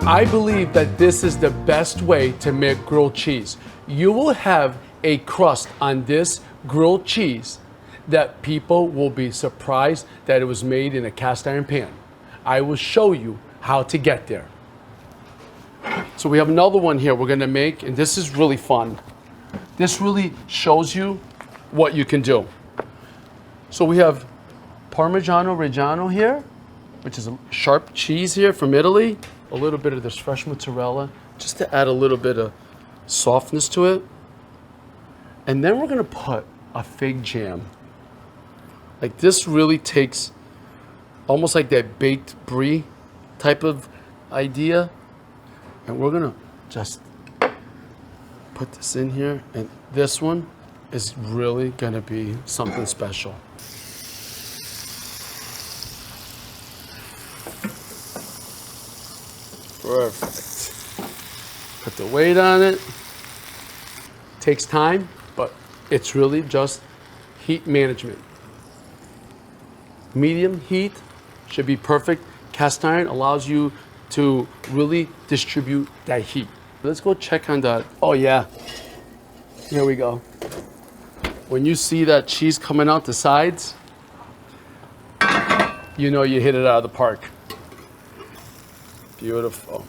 I believe that this is the best way to make grilled cheese. You will have a crust on this grilled cheese that people will be surprised that it was made in a cast iron pan. I will show you how to get there. So we have another one here we're gonna make, and this is really fun. This really shows you what you can do. So we have Parmigiano Reggiano here, which is a sharp cheese here from Italy. A little bit of this fresh mozzarella, just to add a little bit of softness to it. And then we're gonna put a fig jam. Like this really takes almost like that baked brie type of idea. And we're gonna just put this in here. And this one is really gonna be something special. Perfect. Put the weight on it. Takes time, but it's really just heat management. Medium heat should be perfect. Cast iron allows you to really distribute that heat. Let's go check on that. Oh yeah, here we go. When you see that cheese coming out the sides, you know you hit it out of the park. Beautiful.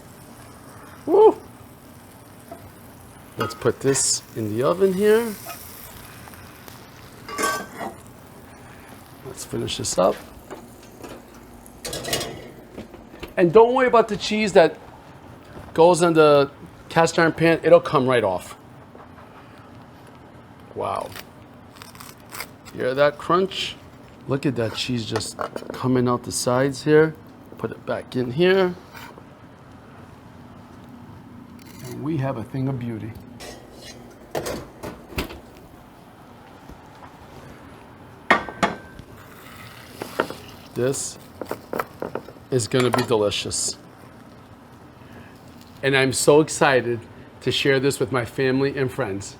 Woo! Let's put this in the oven here. Let's finish this up. And don't worry about the cheese that goes in the cast iron pan. It'll come right off. Wow. Hear that crunch? Look at that cheese just coming out the sides here. Put it back in here. And we have a thing of beauty. This is gonna be delicious. And I'm so excited to share this with my family and friends.